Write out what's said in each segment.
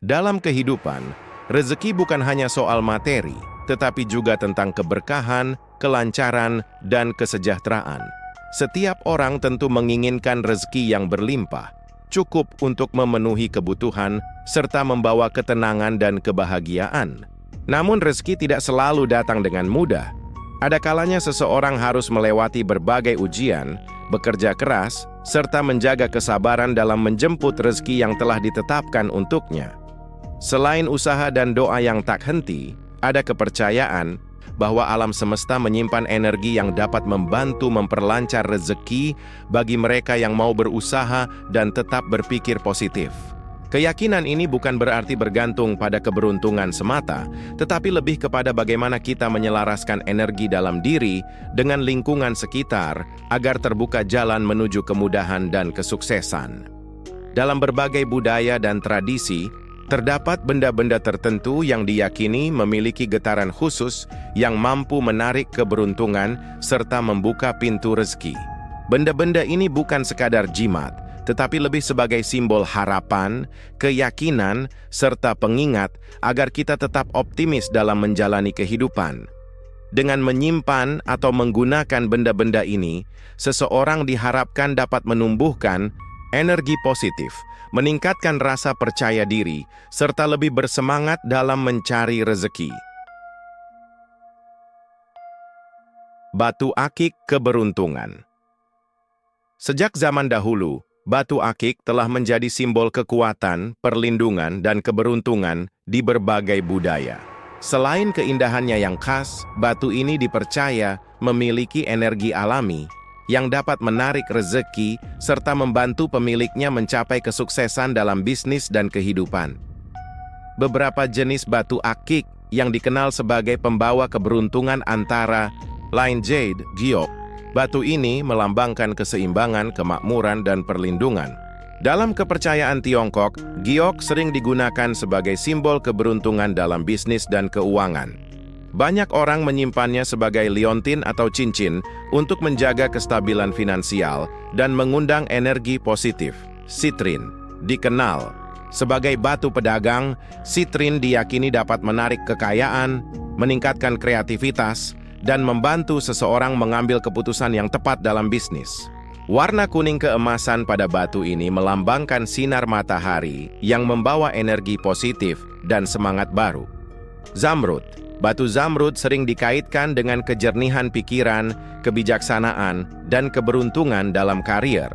Dalam kehidupan, rezeki bukan hanya soal materi, tetapi juga tentang keberkahan, kelancaran, dan kesejahteraan. Setiap orang tentu menginginkan rezeki yang berlimpah, cukup untuk memenuhi kebutuhan, serta membawa ketenangan dan kebahagiaan. Namun rezeki tidak selalu datang dengan mudah. Ada kalanya seseorang harus melewati berbagai ujian, bekerja keras, serta menjaga kesabaran dalam menjemput rezeki yang telah ditetapkan untuknya. Selain usaha dan doa yang tak henti, ada kepercayaan bahwa alam semesta menyimpan energi yang dapat membantu memperlancar rezeki bagi mereka yang mau berusaha dan tetap berpikir positif. Keyakinan ini bukan berarti bergantung pada keberuntungan semata, tetapi lebih kepada bagaimana kita menyelaraskan energi dalam diri dengan lingkungan sekitar agar terbuka jalan menuju kemudahan dan kesuksesan. Dalam berbagai budaya dan tradisi, terdapat benda-benda tertentu yang diyakini memiliki getaran khusus yang mampu menarik keberuntungan serta membuka pintu rezeki. Benda-benda ini bukan sekadar jimat, tetapi lebih sebagai simbol harapan, keyakinan, serta pengingat agar kita tetap optimis dalam menjalani kehidupan. Dengan menyimpan atau menggunakan benda-benda ini, seseorang diharapkan dapat menumbuhkan energi positif, meningkatkan rasa percaya diri, serta lebih bersemangat dalam mencari rezeki. Batu akik keberuntungan. Sejak zaman dahulu, batu akik telah menjadi simbol kekuatan, perlindungan, dan keberuntungan di berbagai budaya. Selain keindahannya yang khas, batu ini dipercaya memiliki energi alami yang dapat menarik rezeki serta membantu pemiliknya mencapai kesuksesan dalam bisnis dan kehidupan. Beberapa jenis batu akik yang dikenal sebagai pembawa keberuntungan antara lain jade, giok. Batu ini melambangkan keseimbangan, kemakmuran, dan perlindungan. Dalam kepercayaan Tiongkok, giok sering digunakan sebagai simbol keberuntungan dalam bisnis dan keuangan. Banyak orang menyimpannya sebagai liontin atau cincin untuk menjaga kestabilan finansial dan mengundang energi positif. Sitrin dikenal sebagai batu pedagang. Sitrin diyakini dapat menarik kekayaan, meningkatkan kreativitas, dan membantu seseorang mengambil keputusan yang tepat dalam bisnis. Warna kuning keemasan pada batu ini melambangkan sinar matahari yang membawa energi positif dan semangat baru. Zamrud. Batu zamrud sering dikaitkan dengan kejernihan pikiran, kebijaksanaan, dan keberuntungan dalam karier.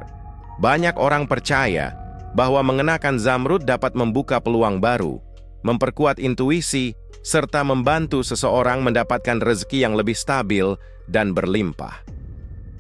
Banyak orang percaya bahwa mengenakan zamrud dapat membuka peluang baru, memperkuat intuisi, serta membantu seseorang mendapatkan rezeki yang lebih stabil dan berlimpah.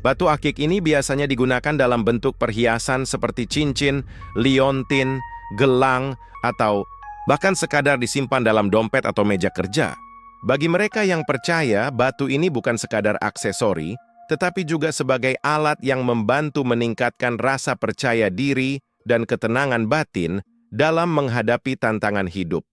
Batu akik ini biasanya digunakan dalam bentuk perhiasan seperti cincin, liontin, gelang, atau bahkan sekadar disimpan dalam dompet atau meja kerja. Bagi mereka yang percaya, batu ini bukan sekadar aksesori, tetapi juga sebagai alat yang membantu meningkatkan rasa percaya diri dan ketenangan batin dalam menghadapi tantangan hidup.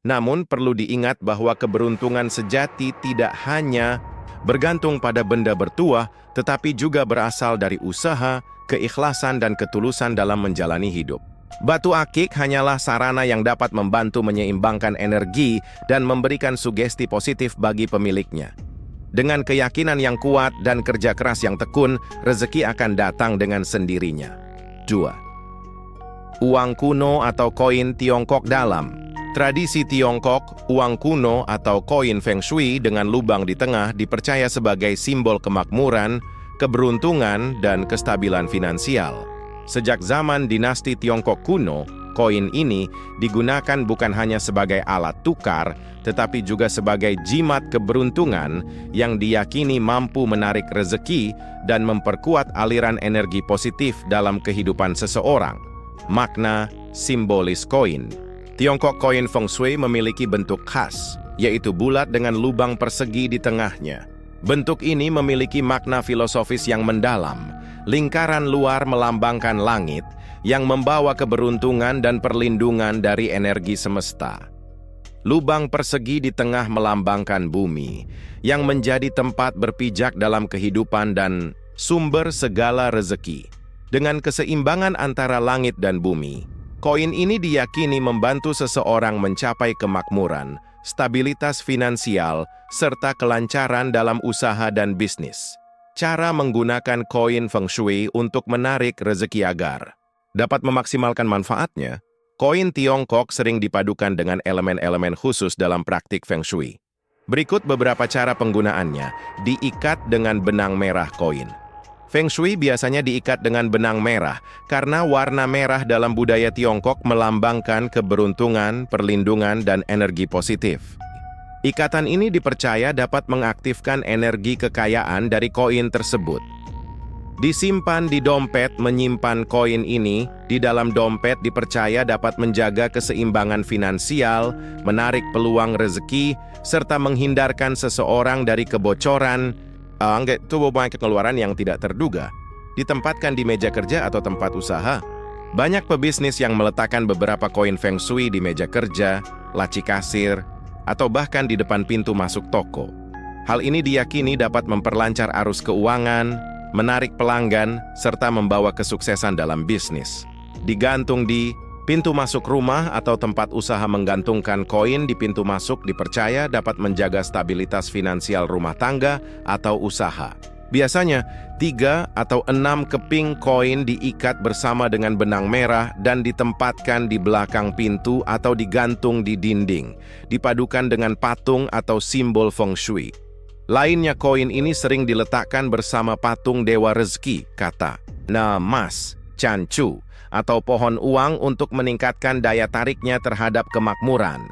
Namun perlu diingat bahwa keberuntungan sejati tidak hanya bergantung pada benda bertuah, tetapi juga berasal dari usaha, keikhlasan, dan ketulusan dalam menjalani hidup. Batu akik hanyalah sarana yang dapat membantu menyeimbangkan energi dan memberikan sugesti positif bagi pemiliknya. Dengan keyakinan yang kuat dan kerja keras yang tekun, rezeki akan datang dengan sendirinya. 2. Uang kuno atau koin Tiongkok dalam. Tradisi Tiongkok, uang kuno atau koin Feng Shui dengan lubang di tengah dipercaya sebagai simbol kemakmuran, keberuntungan, dan kestabilan finansial. Sejak zaman dinasti Tiongkok kuno, koin ini digunakan bukan hanya sebagai alat tukar, tetapi juga sebagai jimat keberuntungan yang diyakini mampu menarik rezeki dan memperkuat aliran energi positif dalam kehidupan seseorang. Makna simbolis koin. Tiongkok koin Feng Shui memiliki bentuk khas, yaitu bulat dengan lubang persegi di tengahnya. Bentuk ini memiliki makna filosofis yang mendalam. Lingkaran luar melambangkan langit yang membawa keberuntungan dan perlindungan dari energi semesta. Lubang persegi di tengah melambangkan bumi yang menjadi tempat berpijak dalam kehidupan dan sumber segala rezeki. Dengan keseimbangan antara langit dan bumi, Koin ini diyakini membantu seseorang mencapai kemakmuran, stabilitas finansial, serta kelancaran dalam usaha dan bisnis. Cara menggunakan koin Feng Shui untuk menarik rezeki agar dapat memaksimalkan manfaatnya, koin Tiongkok sering dipadukan dengan elemen-elemen khusus dalam praktik Feng Shui. Berikut beberapa cara penggunaannya. Diikat dengan benang merah koin. Feng Shui biasanya diikat dengan benang merah karena warna merah dalam budaya Tiongkok melambangkan keberuntungan, perlindungan, dan energi positif. Ikatan ini dipercaya dapat mengaktifkan energi kekayaan dari koin tersebut. Disimpan di dompet. Menyimpan koin ini di dalam dompet dipercaya dapat menjaga keseimbangan finansial, menarik peluang rezeki, serta menghindarkan seseorang dari kebocoran, pengeluaran yang tidak terduga. Ditempatkan di meja kerja atau tempat usaha. Banyak pebisnis yang meletakkan beberapa koin Feng Shui di meja kerja, laci kasir, atau bahkan di depan pintu masuk toko. Hal ini diyakini dapat memperlancar arus keuangan, menarik pelanggan, serta membawa kesuksesan dalam bisnis. Digantung di pintu masuk rumah atau tempat usaha. Menggantungkan koin di pintu masuk dipercaya dapat menjaga stabilitas finansial rumah tangga atau usaha. Biasanya, 3 atau 6 keping koin diikat bersama dengan benang merah dan ditempatkan di belakang pintu atau digantung di dinding, dipadukan dengan patung atau simbol Feng Shui. Lainnya, koin ini sering diletakkan bersama patung Dewa Rezeki, kata Mas, Cancu, atau pohon uang untuk meningkatkan daya tariknya terhadap kemakmuran.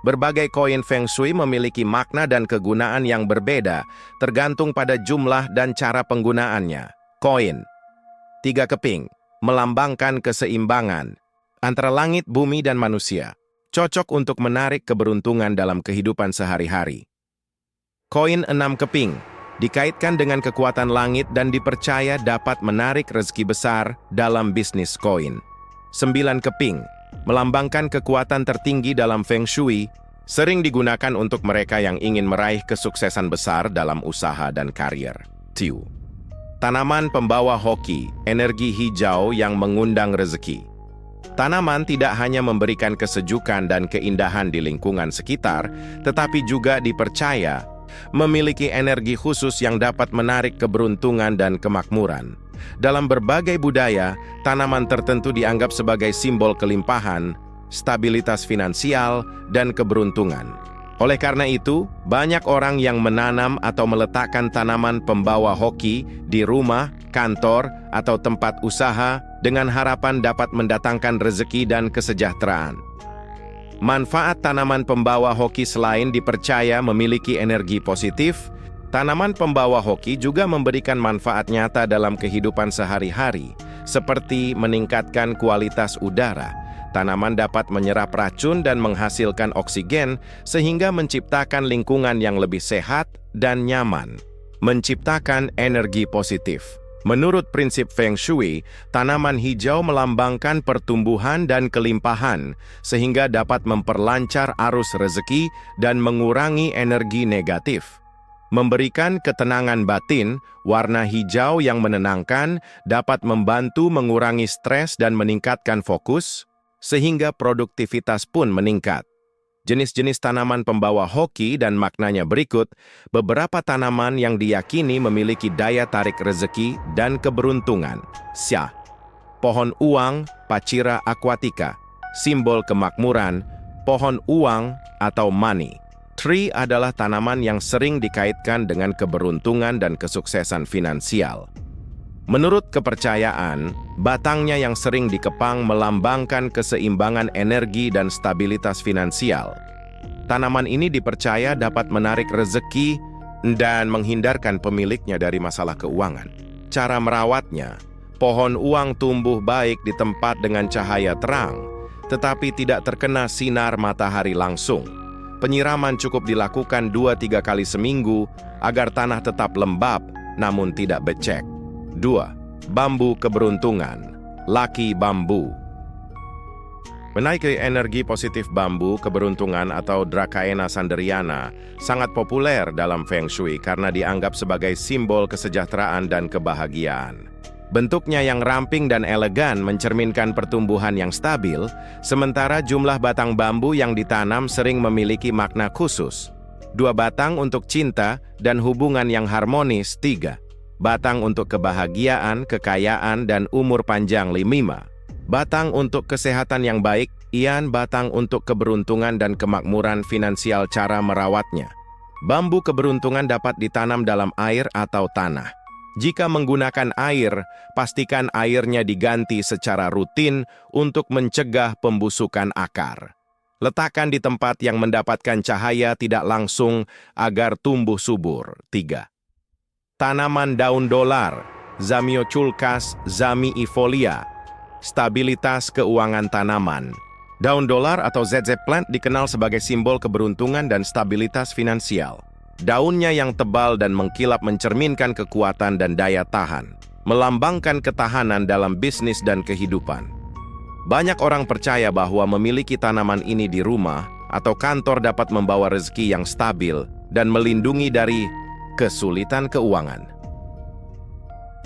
Berbagai koin Feng Shui memiliki makna dan kegunaan yang berbeda, tergantung pada jumlah dan cara penggunaannya. Koin 3 keping melambangkan keseimbangan antara langit, bumi, dan manusia. Cocok untuk menarik keberuntungan dalam kehidupan sehari-hari. Koin 6 keping dikaitkan dengan kekuatan langit dan dipercaya dapat menarik rezeki besar dalam bisnis koin. 9 keping melambangkan kekuatan tertinggi dalam Feng Shui, sering digunakan untuk mereka yang ingin meraih kesuksesan besar dalam usaha dan karir. Tanaman pembawa hoki, energi hijau yang mengundang rezeki. Tanaman tidak hanya memberikan kesejukan dan keindahan di lingkungan sekitar, tetapi juga dipercaya memiliki energi khusus yang dapat menarik keberuntungan dan kemakmuran. Dalam berbagai budaya, tanaman tertentu dianggap sebagai simbol kelimpahan, stabilitas finansial, dan keberuntungan. Oleh karena itu, banyak orang yang menanam atau meletakkan tanaman pembawa hoki di rumah, kantor, atau tempat usaha dengan harapan dapat mendatangkan rezeki dan kesejahteraan. Manfaat tanaman pembawa hoki selain dipercaya memiliki energi positif, tanaman pembawa hoki juga memberikan manfaat nyata dalam kehidupan sehari-hari, seperti meningkatkan kualitas udara. Tanaman dapat menyerap racun dan menghasilkan oksigen, sehingga menciptakan lingkungan yang lebih sehat dan nyaman. Menciptakan energi positif. Menurut prinsip Feng Shui, tanaman hijau melambangkan pertumbuhan dan kelimpahan, sehingga dapat memperlancar arus rezeki dan mengurangi energi negatif. Memberikan ketenangan batin, warna hijau yang menenangkan dapat membantu mengurangi stres dan meningkatkan fokus, sehingga produktivitas pun meningkat. Jenis-jenis tanaman pembawa hoki dan maknanya berikut. Beberapa tanaman yang diyakini memiliki daya tarik rezeki dan keberuntungan. Xia, pohon uang, Pachira aquatica, simbol kemakmuran, pohon uang atau money. Tree adalah tanaman yang sering dikaitkan dengan keberuntungan dan kesuksesan finansial. Menurut kepercayaan, batangnya yang sering dikepang melambangkan keseimbangan energi dan stabilitas finansial. Tanaman ini dipercaya dapat menarik rezeki dan menghindarkan pemiliknya dari masalah keuangan. Cara merawatnya, pohon uang tumbuh baik di tempat dengan cahaya terang, tetapi tidak terkena sinar matahari langsung. Penyiraman cukup dilakukan 2-3 kali seminggu agar tanah tetap lembab namun tidak becek. 2. Bambu keberuntungan, Lucky Bambu. Menaiki energi positif bambu keberuntungan atau Dracaena sanderiana sangat populer dalam Feng Shui karena dianggap sebagai simbol kesejahteraan dan kebahagiaan. Bentuknya yang ramping dan elegan mencerminkan pertumbuhan yang stabil, sementara jumlah batang bambu yang ditanam sering memiliki makna khusus. 2 batang untuk cinta dan hubungan yang harmonis. 3 batang untuk kebahagiaan, kekayaan, dan umur panjang. 5 batang untuk kesehatan yang baik. Batang untuk keberuntungan dan kemakmuran finansial. Cara merawatnya. Bambu keberuntungan dapat ditanam dalam air atau tanah. Jika menggunakan air, pastikan airnya diganti secara rutin untuk mencegah pembusukan akar. Letakkan di tempat yang mendapatkan cahaya tidak langsung agar tumbuh subur. 3 tanaman daun dolar, Zamioculcas zamiifolia. Stabilitas keuangan tanaman. Daun dolar atau ZZ plant dikenal sebagai simbol keberuntungan dan stabilitas finansial. Daunnya yang tebal dan mengkilap mencerminkan kekuatan dan daya tahan, melambangkan ketahanan dalam bisnis dan kehidupan. Banyak orang percaya bahwa memiliki tanaman ini di rumah atau kantor dapat membawa rezeki yang stabil dan melindungi dari kesulitan keuangan.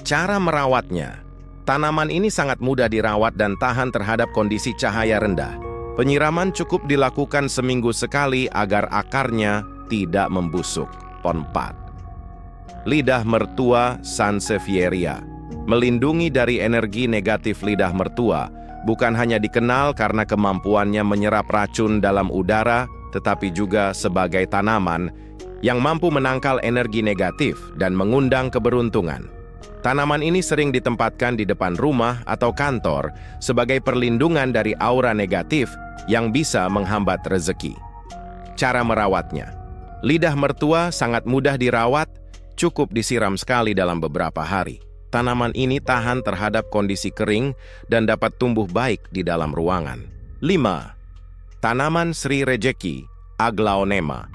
Cara merawatnya. Tanaman ini sangat mudah dirawat dan tahan terhadap kondisi cahaya rendah. Penyiraman cukup dilakukan seminggu sekali agar akarnya tidak membusuk. 4 lidah mertua Sansevieria. Melindungi dari energi negatif. Lidah mertua bukan hanya dikenal karena kemampuannya menyerap racun dalam udara, tetapi juga sebagai tanaman yang mampu menangkal energi negatif dan mengundang keberuntungan. Tanaman ini sering ditempatkan di depan rumah atau kantor sebagai perlindungan dari aura negatif yang bisa menghambat rezeki. Cara merawatnya. Lidah mertua sangat mudah dirawat, cukup disiram sekali dalam beberapa hari. Tanaman ini tahan terhadap kondisi kering dan dapat tumbuh baik di dalam ruangan. 5 tanaman Sri Rejeki, Aglaonema.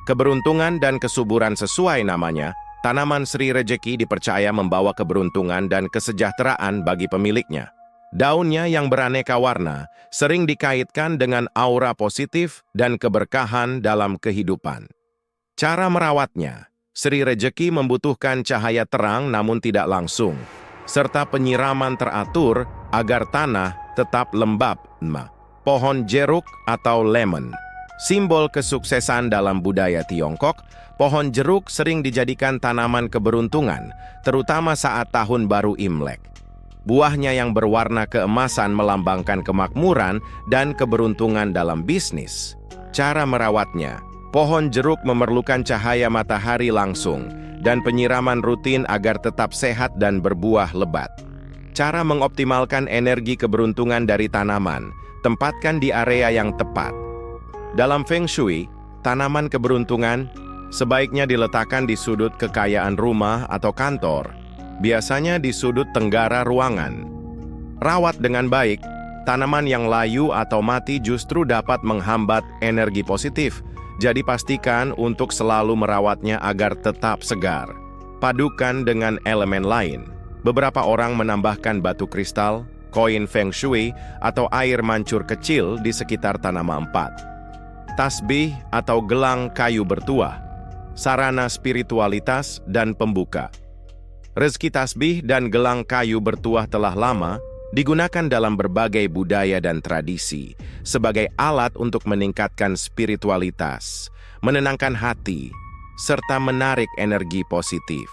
Keberuntungan dan kesuburan sesuai namanya. Tanaman Sri Rejeki dipercaya membawa keberuntungan dan kesejahteraan bagi pemiliknya. Daunnya yang beraneka warna sering dikaitkan dengan aura positif dan keberkahan dalam kehidupan. Cara merawatnya. Sri Rejeki membutuhkan cahaya terang namun tidak langsung, serta penyiraman teratur agar tanah tetap lembab. Pohon jeruk atau lemon. Simbol kesuksesan dalam budaya Tiongkok, pohon jeruk sering dijadikan tanaman keberuntungan, terutama saat tahun baru Imlek. Buahnya yang berwarna keemasan melambangkan kemakmuran dan keberuntungan dalam bisnis. Cara merawatnya. Pohon jeruk memerlukan cahaya matahari langsung dan penyiraman rutin agar tetap sehat dan berbuah lebat. Cara mengoptimalkan energi keberuntungan dari tanaman. Tempatkan di area yang tepat. Dalam Feng Shui, tanaman keberuntungan sebaiknya diletakkan di sudut kekayaan rumah atau kantor, biasanya di sudut tenggara ruangan. Rawat dengan baik, tanaman yang layu atau mati justru dapat menghambat energi positif, jadi pastikan untuk selalu merawatnya agar tetap segar. Padukan dengan elemen lain. Beberapa orang menambahkan batu kristal, koin Feng Shui, atau air mancur kecil di sekitar tanaman 4. Tasbih atau gelang kayu bertuah, sarana spiritualitas dan pembuka. Rezeki tasbih dan gelang kayu bertuah telah lama digunakan dalam berbagai budaya dan tradisi sebagai alat untuk meningkatkan spiritualitas, menenangkan hati, serta menarik energi positif.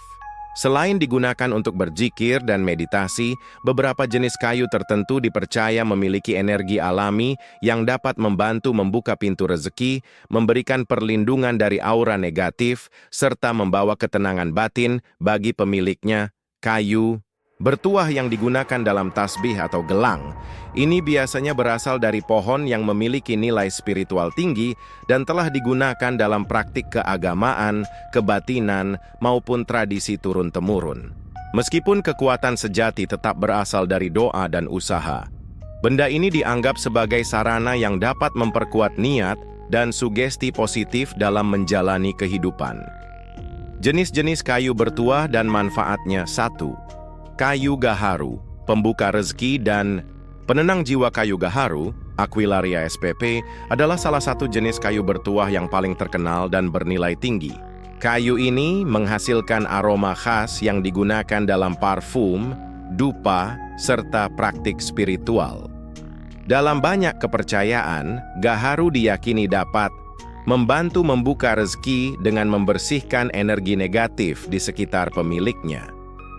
Selain digunakan untuk berzikir dan meditasi, beberapa jenis kayu tertentu dipercaya memiliki energi alami yang dapat membantu membuka pintu rezeki, memberikan perlindungan dari aura negatif, serta membawa ketenangan batin bagi pemiliknya. Kayu bertuah yang digunakan dalam tasbih atau gelang ini biasanya berasal dari pohon yang memiliki nilai spiritual tinggi dan telah digunakan dalam praktik keagamaan, kebatinan, maupun tradisi turun-temurun. Meskipun kekuatan sejati tetap berasal dari doa dan usaha, benda ini dianggap sebagai sarana yang dapat memperkuat niat dan sugesti positif dalam menjalani kehidupan. Jenis-jenis kayu bertuah dan manfaatnya. 1. Kayu gaharu, pembuka rezeki dan penenang jiwa. Kayu gaharu, Aquilaria spp, adalah salah satu jenis kayu bertuah yang paling terkenal dan bernilai tinggi. Kayu ini menghasilkan aroma khas yang digunakan dalam parfum, dupa, serta praktik spiritual. Dalam banyak kepercayaan, gaharu diyakini dapat membantu membuka rezeki dengan membersihkan energi negatif di sekitar pemiliknya,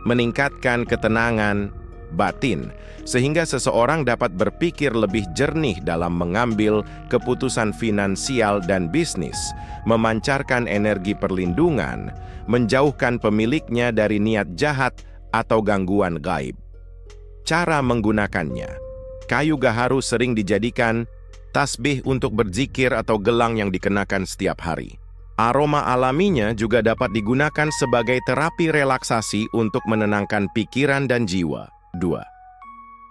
meningkatkan ketenangan batin, sehingga seseorang dapat berpikir lebih jernih dalam mengambil keputusan finansial dan bisnis, memancarkan energi perlindungan, menjauhkan pemiliknya dari niat jahat atau gangguan gaib. Cara menggunakannya: kayu gaharu sering dijadikan tasbih untuk berzikir atau gelang yang dikenakan setiap hari. Aroma alaminya juga dapat digunakan sebagai terapi relaksasi untuk menenangkan pikiran dan jiwa. 2.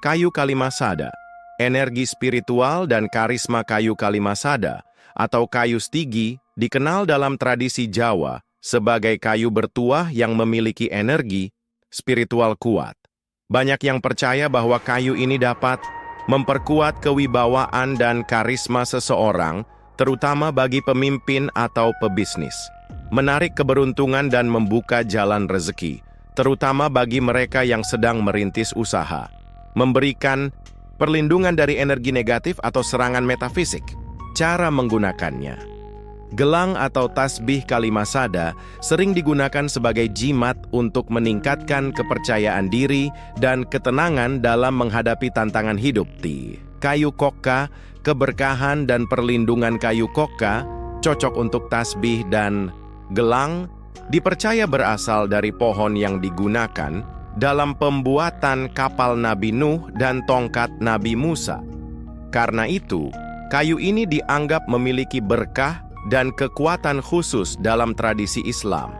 Kayu kalimasada. Energi spiritual dan karisma kayu kalimasada atau kayu stigi dikenal dalam tradisi Jawa sebagai kayu bertuah yang memiliki energi spiritual kuat. Banyak yang percaya bahwa kayu ini dapat memperkuat kewibawaan dan karisma seseorang, terutama bagi pemimpin atau pebisnis, menarik keberuntungan dan membuka jalan rezeki, terutama bagi mereka yang sedang merintis usaha, memberikan perlindungan dari energi negatif atau serangan metafisik. Cara menggunakannya: gelang atau tasbih kalimasada sering digunakan sebagai jimat untuk meningkatkan kepercayaan diri dan ketenangan dalam menghadapi tantangan hidup. Kayu kokka, keberkahan dan perlindungan kayu kokka cocok untuk tasbih dan gelang, dipercaya berasal dari pohon yang digunakan dalam pembuatan kapal Nabi Nuh dan tongkat Nabi Musa. Karena itu, kayu ini dianggap memiliki berkah dan kekuatan khusus dalam tradisi Islam.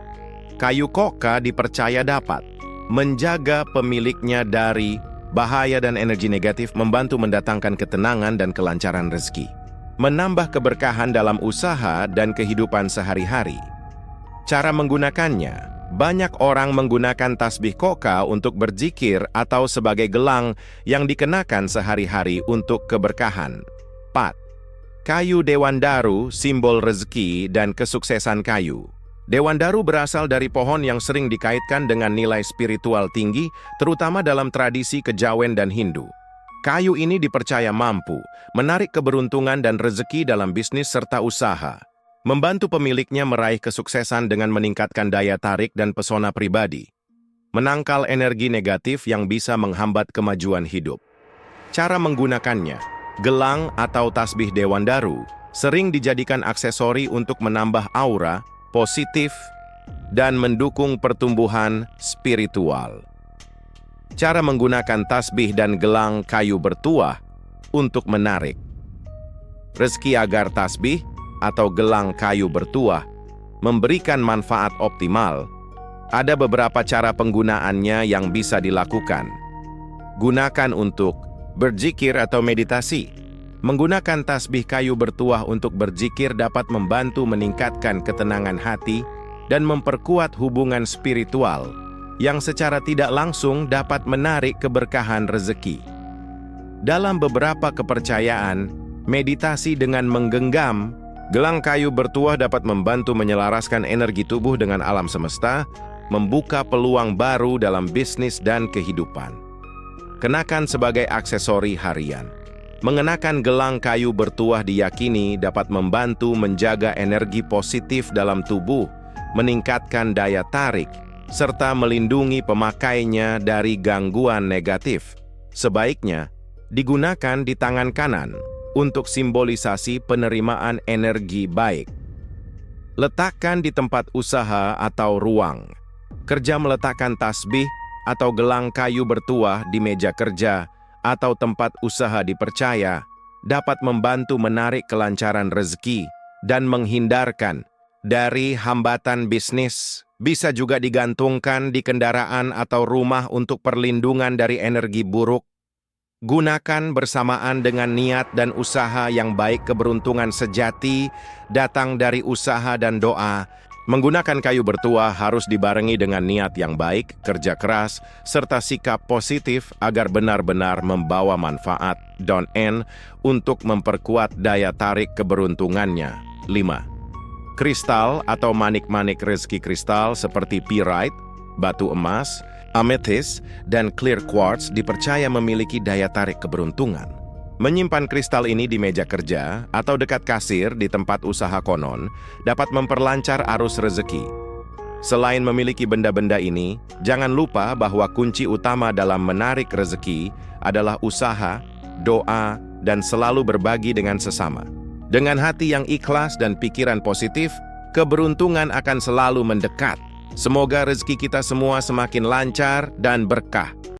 Kayu kokka dipercaya dapat menjaga pemiliknya dari bahaya dan energi negatif, membantu mendatangkan ketenangan dan kelancaran rezeki, menambah keberkahan dalam usaha dan kehidupan sehari-hari. Cara menggunakannya: banyak orang menggunakan tasbih kokka untuk berzikir atau sebagai gelang yang dikenakan sehari-hari untuk keberkahan. 4. Kayu dewandaru, simbol rezeki dan kesuksesan kayu. Dewandaru berasal dari pohon yang sering dikaitkan dengan nilai spiritual tinggi, terutama dalam tradisi kejawen dan Hindu. Kayu ini dipercaya mampu menarik keberuntungan dan rezeki dalam bisnis serta usaha, membantu pemiliknya meraih kesuksesan dengan meningkatkan daya tarik dan pesona pribadi, menangkal energi negatif yang bisa menghambat kemajuan hidup. Cara menggunakannya: gelang atau tasbih dewandaru sering dijadikan aksesori untuk menambah aura positif dan mendukung pertumbuhan spiritual. Cara menggunakan tasbih dan gelang kayu bertuah untuk menarik rezeki agar tasbih atau gelang kayu bertuah memberikan manfaat optimal. Ada beberapa cara penggunaannya yang bisa dilakukan. Gunakan untuk berzikir atau meditasi. Menggunakan tasbih kayu bertuah untuk berzikir dapat membantu meningkatkan ketenangan hati dan memperkuat hubungan spiritual yang secara tidak langsung dapat menarik keberkahan rezeki. Dalam beberapa kepercayaan, meditasi dengan menggenggam gelang kayu bertuah dapat membantu menyelaraskan energi tubuh dengan alam semesta, membuka peluang baru dalam bisnis dan kehidupan. Kenakan sebagai aksesori harian. Mengenakan gelang kayu bertuah diyakini dapat membantu menjaga energi positif dalam tubuh, meningkatkan daya tarik, serta melindungi pemakainya dari gangguan negatif. Sebaiknya digunakan di tangan kanan untuk simbolisasi penerimaan energi baik. Letakkan di tempat usaha atau ruang kerja. Meletakkan tasbih atau gelang kayu bertuah di meja kerja atau tempat usaha dipercaya dapat membantu menarik kelancaran rezeki dan menghindarkan dari hambatan bisnis. Bisa juga digantungkan di kendaraan atau rumah untuk perlindungan dari energi buruk. Gunakan bersamaan dengan niat dan usaha yang baik. Keberuntungan sejati datang dari usaha dan doa. Menggunakan kayu bertuah harus dibarengi dengan niat yang baik, kerja keras, serta sikap positif agar benar-benar membawa manfaat untuk memperkuat daya tarik keberuntungannya. 5. Kristal atau manik-manik rezeki. Kristal seperti pyrite, batu emas, Amethyst dan clear quartz dipercaya memiliki daya tarik keberuntungan. Menyimpan kristal ini di meja kerja atau dekat kasir di tempat usaha konon dapat memperlancar arus rezeki. Selain memiliki benda-benda ini, jangan lupa bahwa kunci utama dalam menarik rezeki adalah usaha, doa, dan selalu berbagi dengan sesama. Dengan hati yang ikhlas dan pikiran positif, keberuntungan akan selalu mendekat. Semoga rezeki kita semua semakin lancar dan berkah.